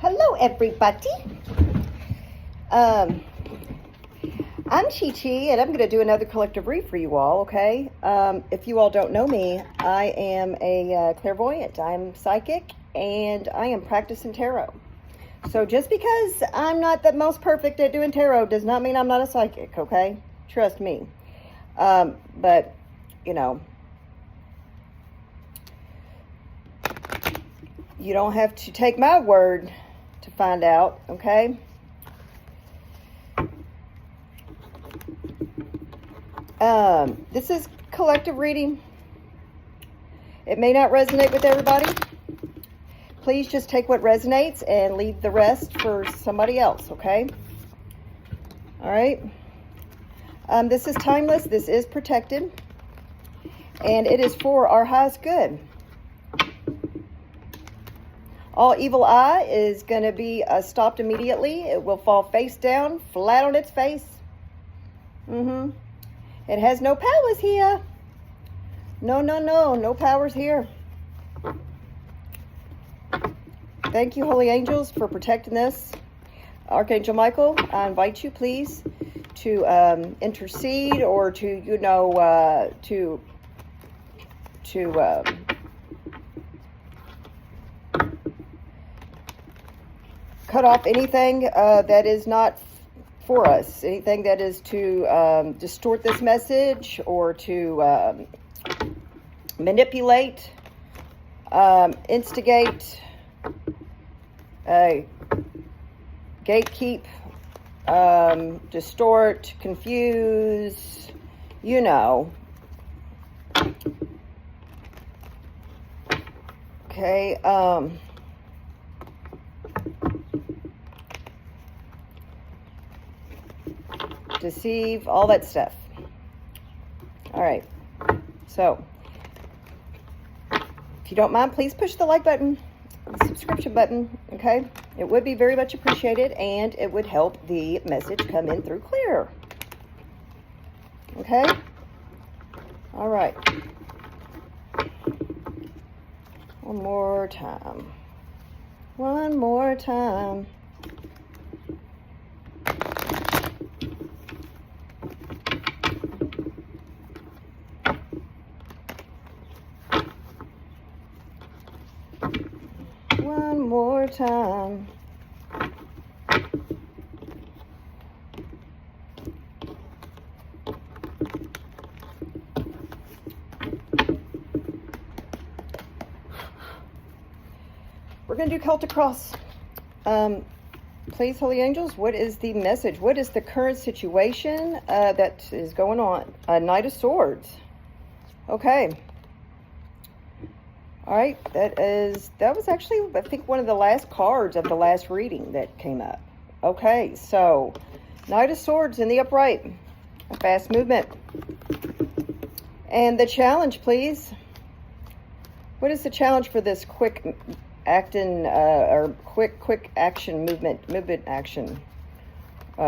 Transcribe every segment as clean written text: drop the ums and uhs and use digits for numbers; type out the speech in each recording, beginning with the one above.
Hello, everybody. I'm Chi Chi, and I'm going to do another collective read for you all, okay? If you all don't know me, I am a clairvoyant. I'm psychic, and I am practicing tarot. So just because I'm not the most perfect at doing tarot does not mean I'm not a psychic, okay? Trust me. But, you know, you don't have to take my word to find out, okay? This is collective reading. It may not resonate with everybody. Please just take what resonates and leave the rest for somebody else, okay? All right. This is timeless. This is protected. And it is for our highest good. All evil eye is going to be stopped immediately. It will fall face down, flat on its face. It has no powers here. No powers here. Thank you, holy angels, for protecting this. Archangel Michael, I invite you, please, to intercede or to, you know, to cut off anything that is not for us, anything that is to distort this message or to manipulate, instigate, gatekeep, distort, confuse, you know. Okay, deceive, all that stuff. All right, so if you don't mind, please push the like button, the subscription button, okay? It would be very much appreciated, and it would help the message come in through clear. Okay? All right. One more time. One more time. One more time. We're going to do Celtic Cross. Please, holy angels, what is the message? What is the current situation that is going on? Knight of Swords. Okay. All right, that was actually, I think, one of the last cards of the last reading that came up. Okay, so Knight of Swords in the upright, a fast movement. And the challenge, please. What is the challenge for this quick acting, or quick action movement action?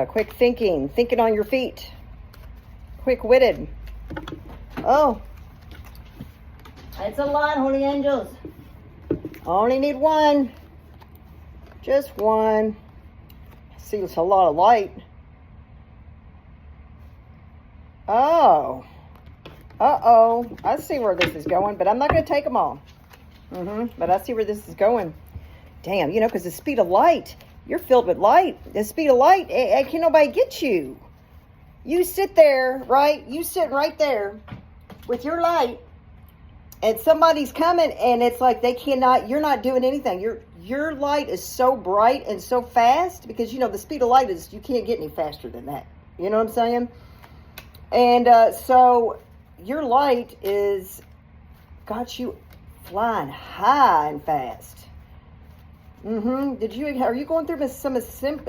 Quick thinking on your feet. Quick-witted. Oh. It's a lot, holy angels. Only need one. Just one. See, it's a lot of light. Oh. Uh-oh. I see where this is going, but I'm not going to take them all. But I see where this is going. Damn, you know, because the speed of light, you're filled with light. The speed of light, can't nobody get you. You sit there, right? You sit right there with your light. And somebody's coming, and it's like they cannot, you're not doing anything. Your light is so bright and so fast, because, you know, the speed of light is, you can't get any faster than that. You know what I'm saying? And so your light got you flying high and fast. Are you going through some ascension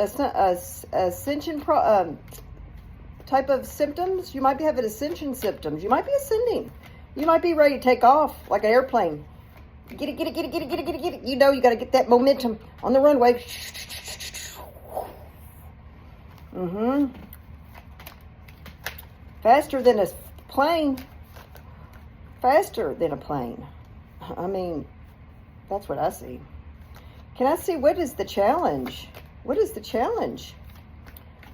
type of symptoms? You might be having ascension symptoms. You might be ascending. You might be ready to take off like an airplane. Get it. You know, you got to get that momentum on the runway. Faster than a plane. Faster than a plane. I mean, that's what I see. Can I see what is the challenge? What is the challenge?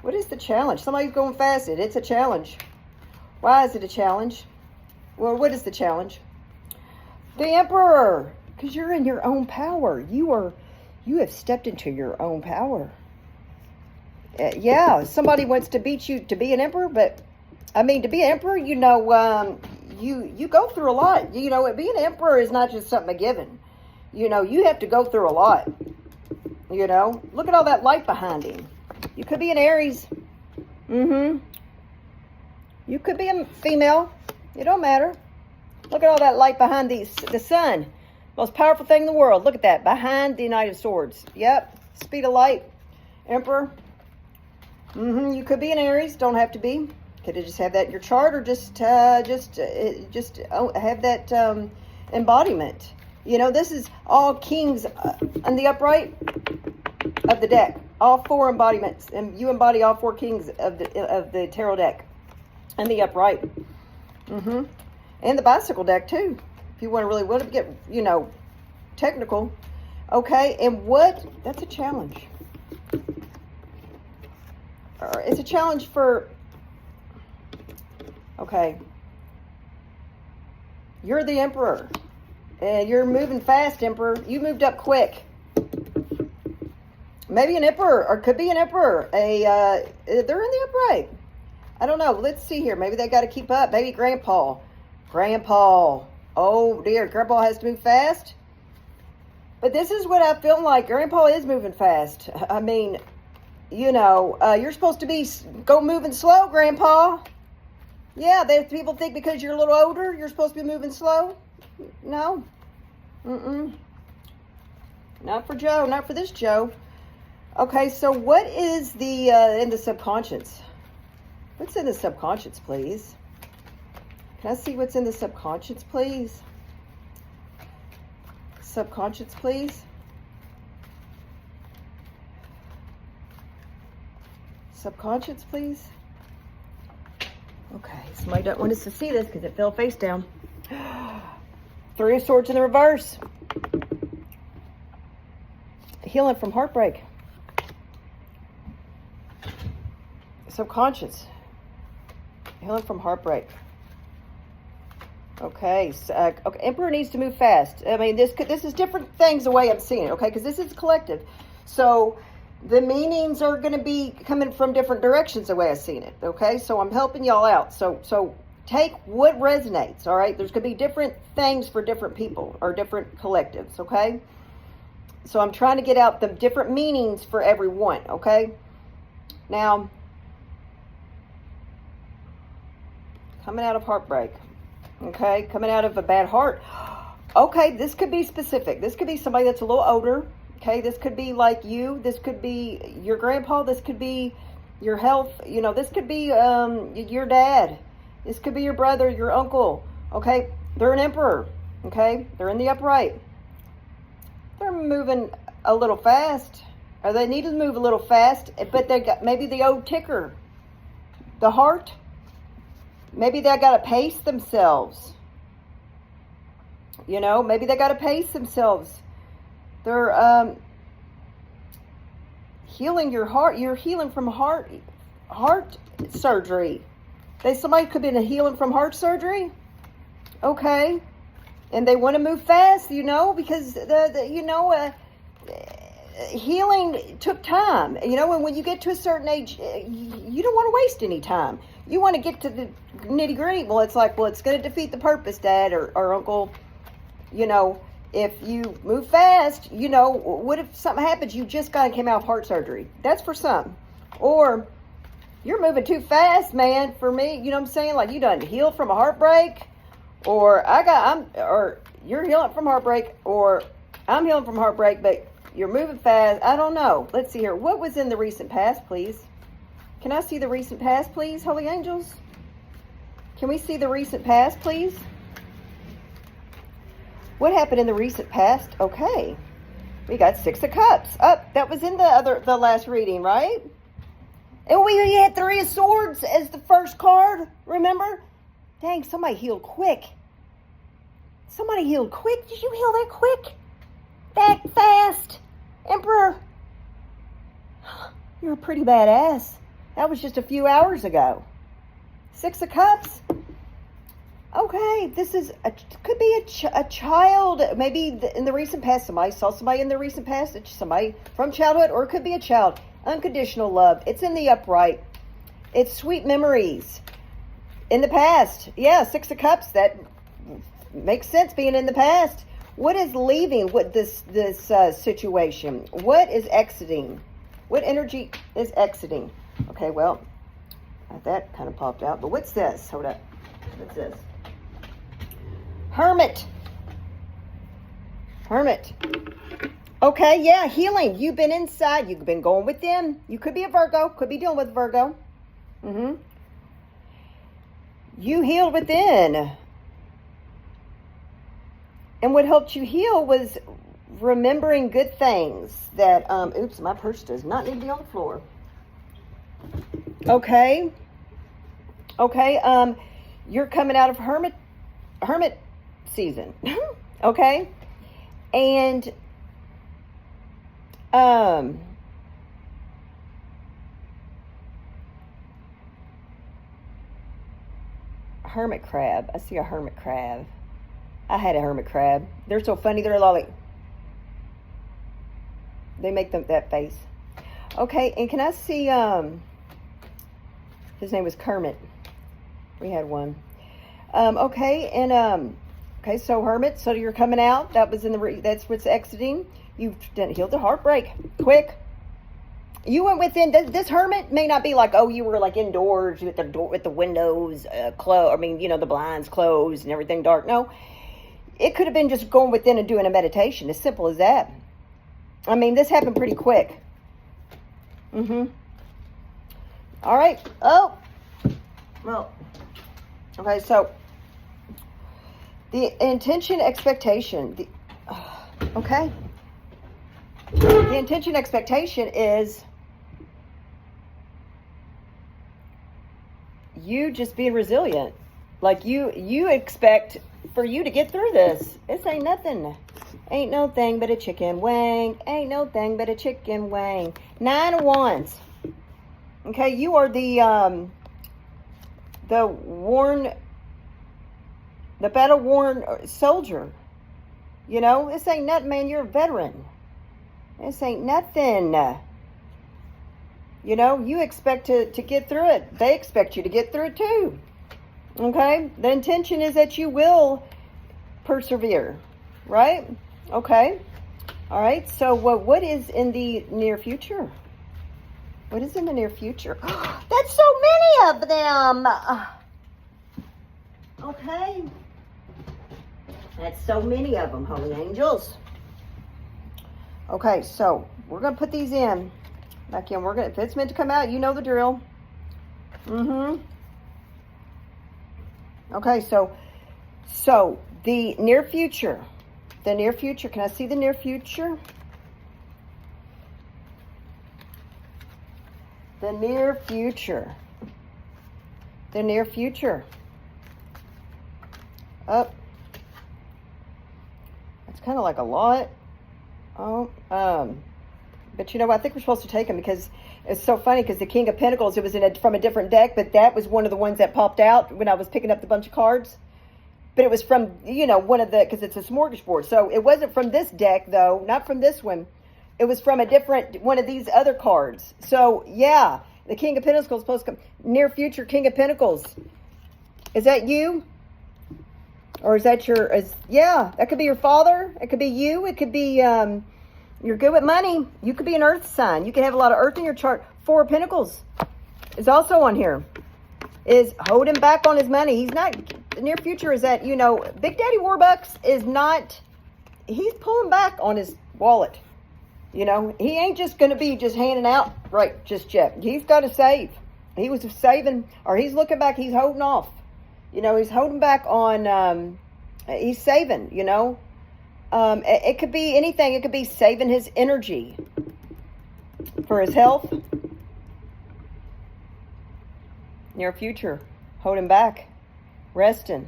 What is the challenge? Somebody's going fast. It's a challenge. Why is it a challenge? Well, what is the challenge? The Emperor. Because you're in your own power. You have stepped into your own power. Yeah, somebody wants to beat you to be an emperor, but I mean, to be an emperor, you know, you go through a lot. You know, being an emperor is not just something a given. You know, you have to go through a lot. You know, look at all that light behind him. You could be an Aries. You could be a female. It don't matter. Look at all that light behind the sun. Most powerful thing in the world. Look at that. Behind the Knight of Swords. Yep. Speed of light. Emperor. You could be an Aries. Don't have to be. Could just have that in your chart, or just have that embodiment. You know, this is all kings in the upright of the deck. All 4 embodiments, and you embody all 4 kings of the tarot deck, and the upright. And the bicycle deck too, if you want to get, you know, technical. Okay, and that's a challenge. It's a challenge for, okay, you're the Emperor, and you're moving fast, Emperor. You moved up quick. Maybe an Emperor, or could be an Emperor. They're in the upright. I don't know. Let's see here. Maybe they got to keep up. Maybe Grandpa. Oh dear, Grandpa has to move fast. But this is what I feel like. Grandpa is moving fast. I mean, you know, you're supposed to be moving slow, Grandpa. Yeah, people think because you're a little older, you're supposed to be moving slow. No. Not for Joe. Not for this Joe. Okay, so what is the in the subconscious? What's in the subconscious, please? Can I see what's in the subconscious, please? Subconscious, please. Subconscious, please. Okay, somebody don't want us to see this because it fell face down. 3 of Swords in the reverse. Healing from heartbreak. Subconscious. Healing from heartbreak. Okay, so, okay. Emperor needs to move fast. I mean, this is different things the way I'm seeing it. Okay, because this is collective, so the meanings are going to be coming from different directions the way I've seen it. Okay, so I'm helping y'all out. So take what resonates. All right, there's going to be different things for different people or different collectives. Okay, so I'm trying to get out the different meanings for everyone. Okay, now coming out of heartbreak. Okay, coming out of a bad heart. Okay, this could be specific. This could be somebody that's a little older. Okay, this could be like you. This could be your grandpa. This could be your health. You know, this could be your dad. This could be your brother, your uncle. Okay, they're an emperor. Okay, they're in the upright. They're moving a little fast. Or they need to move a little fast, but they got maybe the old ticker, the heart. Maybe they got to pace themselves. You know, maybe they got to pace themselves. They're healing your heart. You're healing from heart surgery. Somebody could be in a healing from heart surgery. Okay, and they want to move fast. You know, because healing took time. You know, and when you get to a certain age, you don't want to waste any time. You want to get to the nitty gritty. Well, it's like, well, it's going to defeat the purpose, Dad or Uncle. You know, if you move fast, you know, what if something happens? You just came out of heart surgery. That's for some. Or you're moving too fast, man, for me. You know what I'm saying? Like, you done healed from a heartbreak, or you're healing from heartbreak, or I'm healing from heartbreak, but you're moving fast. I don't know. Let's see here. What was in the recent past, please? Can I see the recent past, please, Holy Angels? Can we see the recent past, please? What happened in the recent past? Okay. We got 6 of Cups. That was in the last reading, right? And we had 3 of Swords as the first card, remember? Dang, somebody healed quick. Somebody healed quick. Did you heal that quick? That fast? Emperor, you're a pretty badass. That was just a few hours ago. 6 of Cups. Okay, this is could be a child. Maybe in the recent past, somebody saw somebody in the recent past. It's somebody from childhood, or it could be a child. Unconditional love. It's in the upright. It's sweet memories. In the past. Yeah, 6 of Cups. That makes sense being in the past. What is leaving with this situation? What is exiting? What energy is exiting? Okay, well, that kind of popped out. But what's this? Hold up. What's this? Hermit. Hermit. Okay, yeah, healing. You've been inside. You've been going with them. You could be a Virgo. Could be dealing with Virgo. You healed within. And what helped you heal was remembering good things that, oops, my purse does not need to be on the floor. Okay. Okay, you're coming out of hermit season. Okay. And, hermit crab. I see a hermit crab. I had a hermit crab. They're so funny. They're like, they make them that face. Okay, and can I see, his name was Kermit. We had one. Okay, and, okay, so hermit, so you're coming out. That was in the, that's what's exiting. You've healed the heartbreak. Quick. You went within. This hermit may not be like, oh, you were like indoors with the door, with the windows closed. I mean, you know, the blinds closed and everything dark. No, it could have been just going within and doing a meditation. As simple as that. I mean, this happened pretty quick. All right. Oh, well. Okay, so the intention, expectation. Okay. The intention, expectation is you just being resilient. Like you expect for you to get through this. This ain't nothing. Ain't no thing but a chicken wing. Ain't no thing but a chicken wing. 9 of Wands. Okay, you are the battle-worn soldier. You know, this ain't nothing, man. You're a veteran. This ain't nothing. You know, you expect to get through it. They expect you to get through it too. Okay? The intention is that you will persevere. Right? Okay. All right. So what is in the near future? What is in the near future? That's so many of them. Okay. That's so many of them, holy angels. Okay, so we're going to put these in. Back in. If it's meant to come out, you know the drill. Okay, so the near future. The near future. Can I see the near future? The near future. The near future. Up. It's kind of like a lot. Oh, but you know, I think we're supposed to take them because it's so funny because the King of Pentacles, it was from a different deck, but that was one of the ones that popped out when I was picking up the bunch of cards. But it was from, you know, one of the, because it's a smorgasbord. So it wasn't from this deck, though, not from this one. It was from a different, one of these other cards. So, yeah, the King of Pentacles is supposed to come. Near future King of Pentacles. Is that you? Or is that yeah, that could be your father. It could be you. It could be, you're good with money. You could be an earth sign. You could have a lot of earth in your chart. 4 of Pentacles is also on here. Is holding back on his money. He's not, the near future is that, you know, Big Daddy Warbucks is not, he's pulling back on his wallet. You know, he ain't just going to be just handing out right just yet. He's got to save. He was saving, or he's looking back, he's holding off. You know, he's holding back on, he's saving, you know. It could be anything. It could be saving his energy for his health. Near future, holding back, resting.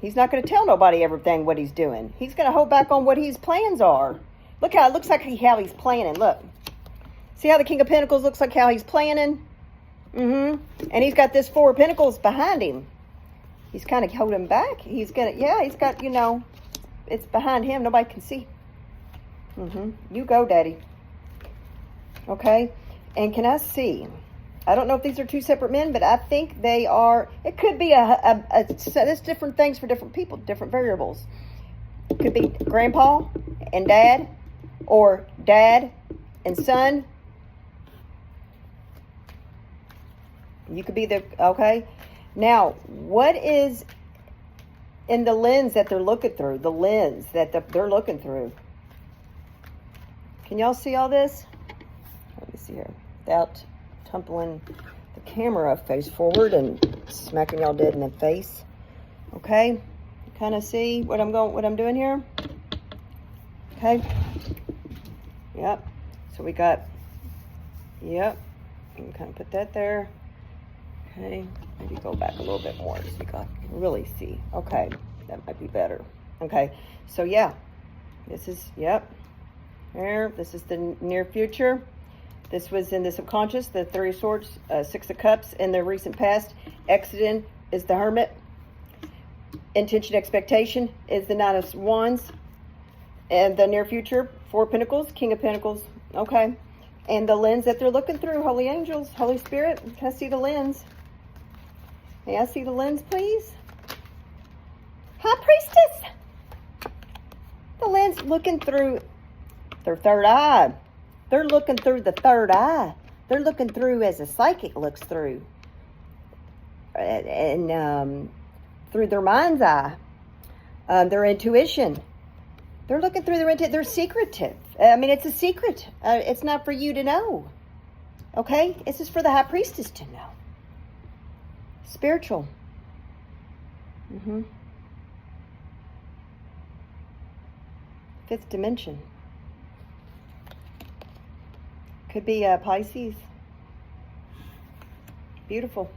He's not going to tell nobody everything what he's doing. He's going to hold back on what his plans are. Look how it looks like how he's planning. Look. See how the King of Pentacles looks like how he's planning? And he's got this Four of Pentacles behind him. He's kind of holding back. He's got, you know, it's behind him. Nobody can see. You go, Daddy. Okay. And can I see? I don't know if these are two separate men, but I think they are. It could be there's different things for different people, different variables. It could be grandpa and dad, or dad and son. You could be okay. Now, what is in the lens that they're looking through? The lens that they're looking through. Can y'all see all this? Let me see here. Without tumbling the camera face forward and smacking y'all dead in the face. Okay? Kind of see what I'm doing here? Okay? Yep. So we got, yep. And kind of put that there. Okay, maybe go back a little bit more so you can really see. Okay, that might be better. Okay, so yeah, this is, yep, there. This is the near future. This was in the subconscious, the Three of Swords, Six of Cups in the recent past. Exiting is the Hermit. Intention, expectation is the Nine of Wands. And the near future, Four of Pentacles, King of Pentacles. Okay, and the lens that they're looking through, Holy Angels, Holy Spirit. Can I see the lens? May I see the lens, please? High Priestess. The lens looking through their third eye. They're looking through the third eye. They're looking through as a psychic looks through. And through their mind's eye. Their intuition. They're looking through their intuition. They're secretive. I mean, it's a secret. It's not for you to know. Okay? This is for the High Priestess to know. Spiritual. Fifth dimension. Could be Pisces. Beautiful.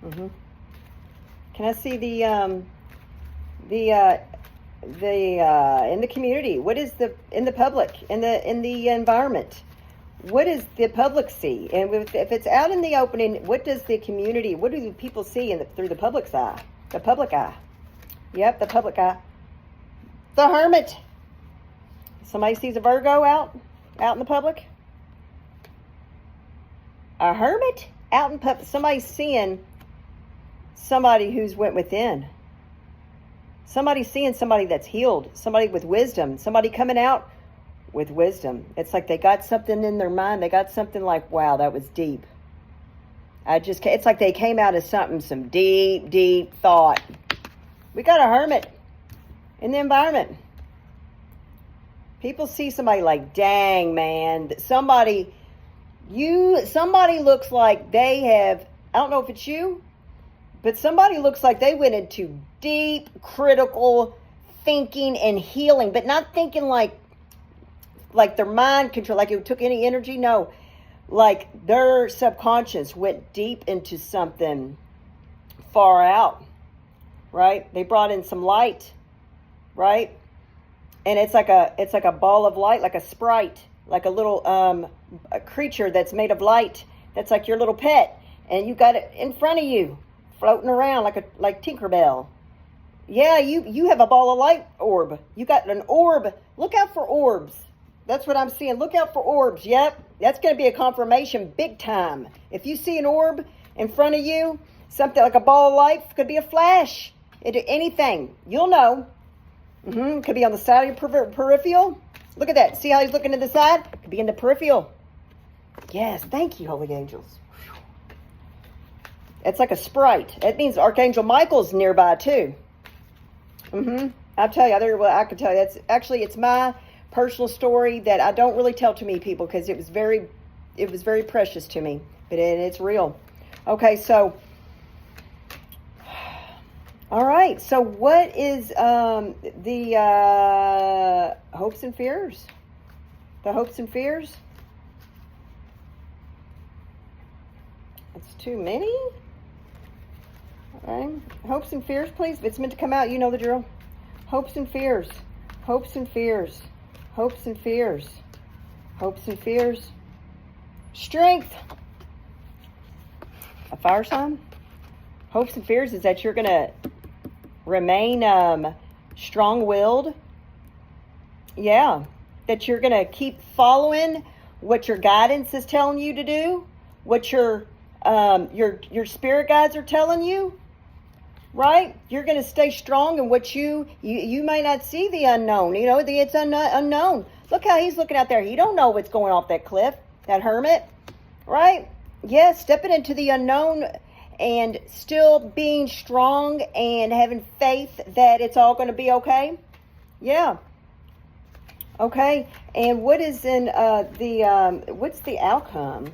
Can I see the in the community? What is in the public, in the environment? What does the public see? And if it's out in the opening, what does the community, what do the people see through the public's eye? The public eye. Yep, the public eye. The Hermit. Somebody sees a Virgo out in the public? A Hermit out in public. Somebody's seeing somebody who's went within. Somebody's seeing somebody that's healed. Somebody with wisdom. Somebody coming out with wisdom. It's like they got something in their mind. They got something like, wow, that was deep. It's like they came out of something, some deep, deep thought. We got a Hermit in the environment. People see somebody like, dang, man, somebody looks like they have, I don't know if it's you, but somebody looks like they went into deep, critical thinking and healing, but not thinking like their mind control, like it took any energy. No, like their subconscious went deep into something far out, right? They brought in some light, right? And it's like a ball of light, like a sprite, like a little a creature that's made of light. That's like your little pet, and you got it in front of you, floating around like Tinkerbell. Yeah, you have a ball of light orb. You got an orb. Look out for orbs. That's what I'm seeing. Look out for orbs. Yep, that's going to be a confirmation big time. If you see an orb in front of you, something like a ball of light, could be a flash. Anything. You'll know. Could be on the side of your peripheral. Look at that. See how he's looking to the side? Could be in the peripheral. Yes, thank you, Holy Angels. It's like a sprite. That means Archangel Michael's nearby too. I'll tell you. I could tell you. It's my personal story that I don't really tell to many people because it was very precious to me. But it's real. Okay, so. All right, so what is the hopes and fears? The hopes and fears? It's too many? All right, hopes and fears, please. If it's meant to come out, you know the drill. Hopes and fears. Hopes and fears. Hopes and fears. Hopes and fears. Strength. A fire sign. Hopes and fears is that you're going to remain strong-willed. Yeah. That you're going to keep following what your guidance is telling you to do. What your spirit guides are telling you. Right? You're going to stay strong in what you may not see the unknown. You know, it's unknown. Look how he's looking out there. He don't know what's going off that cliff, that hermit. Right? Yes, stepping into the unknown and still being strong and having faith that it's all going to be okay. Yeah. Okay. And what is in what's the outcome?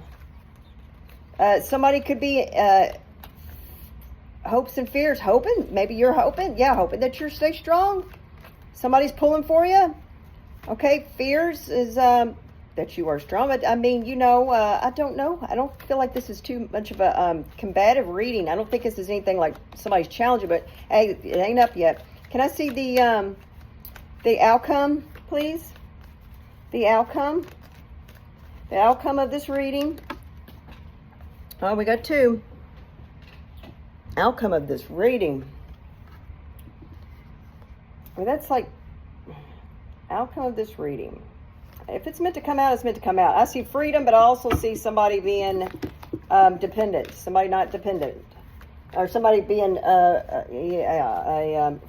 Somebody could be... hopes and fears. Hoping. Maybe you're hoping. Yeah, hoping that you're stay strong. Somebody's pulling for you. Okay, fears is that you are strong. But I mean, you know, I don't know. I don't feel like this is too much of a combative reading. I don't think this is anything like somebody's challenging, but hey, it ain't up yet. Can I see the outcome, please? The outcome. The outcome of this reading. Oh, we got two. Outcome of this reading. I mean, that's like outcome of this reading. If it's meant to come out, it's meant to come out. I see freedom, but I also see somebody being dependent, somebody not dependent, or somebody being can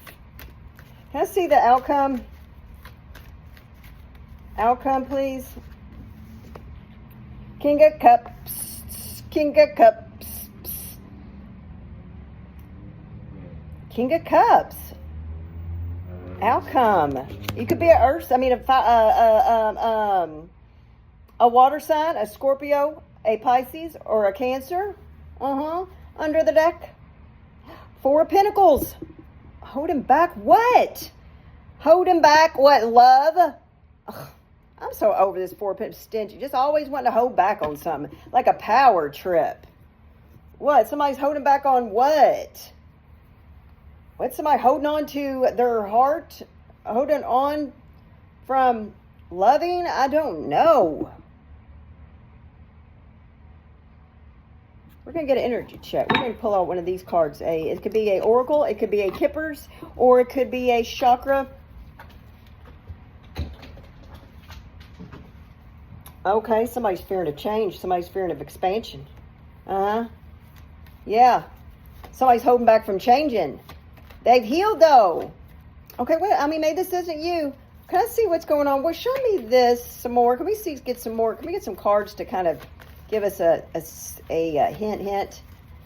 I see the outcome? Outcome, please. King of Cups. King of Cups. King of Cups. Outcome. You could be a water sign, a Scorpio, a Pisces, or a Cancer. Under the deck. Four of Pentacles. Holding back what? Holding back what? Love? Ugh, I'm so over this Four of Pentacles stingy. Just always wanting to hold back on something. Like a power trip. What? Somebody's holding back on what? What's somebody holding on to their heart? Holding on from loving? I don't know. We're going to get an energy check. We're going to pull out one of these cards. It could be a oracle. It could be a Kippers. Or it could be a chakra. Okay, somebody's fearing of change. Somebody's fearing of expansion. Yeah. Somebody's holding back from changing. They've healed, though. Okay, well, I mean, maybe this isn't you. Can I see what's going on? Well, show me this some more. Can we get some more? Can we get some cards to kind of give us a hint?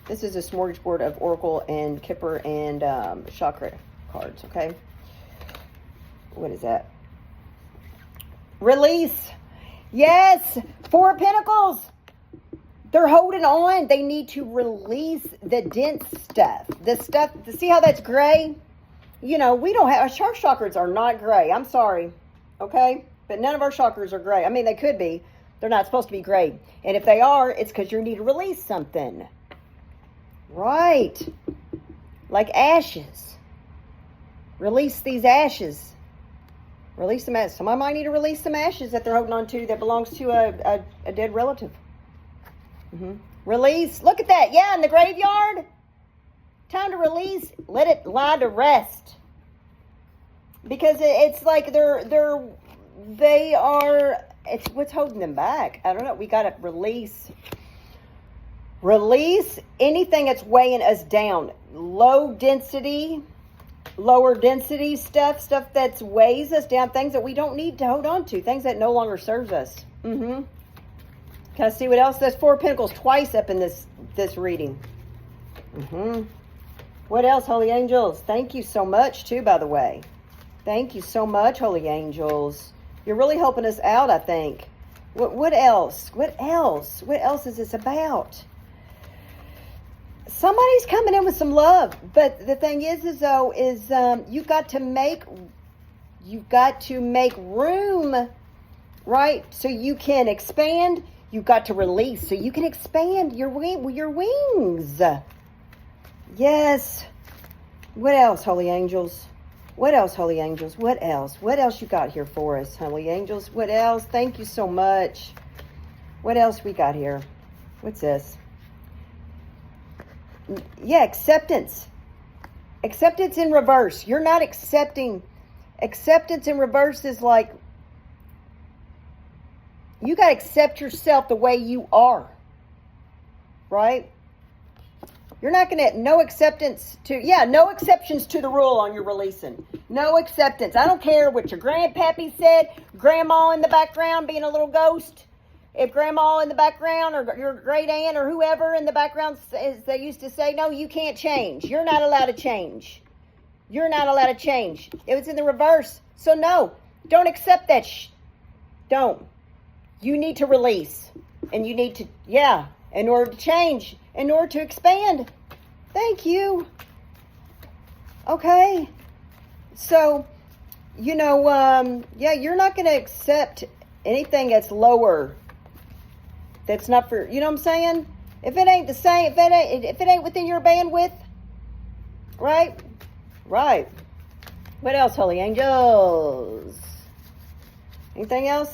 This is a smorgasbord of Oracle and Kipper and Chakra cards, okay? What is that? Release. Yes, Four of Pentacles. They're holding on. They need to release the dense stuff. The stuff, see how that's gray? You know, we don't have, our chakras are not gray. I'm sorry. Okay? But none of our chakras are gray. I mean, they could be. They're not supposed to be gray. And if they are, it's because you need to release something. Right. Like ashes. Release these ashes. Release some ashes. Somebody might need to release some ashes that they're holding on to that belongs to a dead relative. Release. Look at that. Yeah, in the graveyard. Time to release. Let it lie to rest. Because it's like they are, it's what's holding them back. I don't know. We got to release. Release anything that's weighing us down. Lower density stuff that weighs us down. Things that we don't need to hold on to. Things that no longer serves us. Can I see what else? That's Four of Pentacles twice up in this reading. What else, Holy Angels? Thank you so much, too, by the way. Thank you so much, Holy Angels. You're really helping us out, I think. What else? What else? What else is this about? Somebody's coming in with some love. But the thing is you've got to make room, right? So you can expand. You've got to release so you can expand your wings. Yes. What else, Holy Angels? What else, holy angels? What else? What else you got here for us, holy angels? What else? Thank you so much. What else we got here? What's this? Yeah, acceptance. Acceptance in reverse. You're not accepting. Acceptance in reverse is like, you got to accept yourself the way you are. Right? You're not going to, no acceptance to, no exceptions to the rule on your releasing. No acceptance. I don't care what your grandpappy said, grandma in the background being a little ghost. If grandma in the background or your great aunt or whoever in the background, as they used to say, no, you can't change. You're not allowed to change. You're not allowed to change. It was in the reverse. So no, don't accept that. Don't. You need to release. And you need to, in order to change, in order to expand. Thank you. Okay. So, you're not going to accept anything that's lower. That's not for, you know what I'm saying? If it ain't the same, if it ain't within your bandwidth, right? Right. What else, holy angels? Anything else?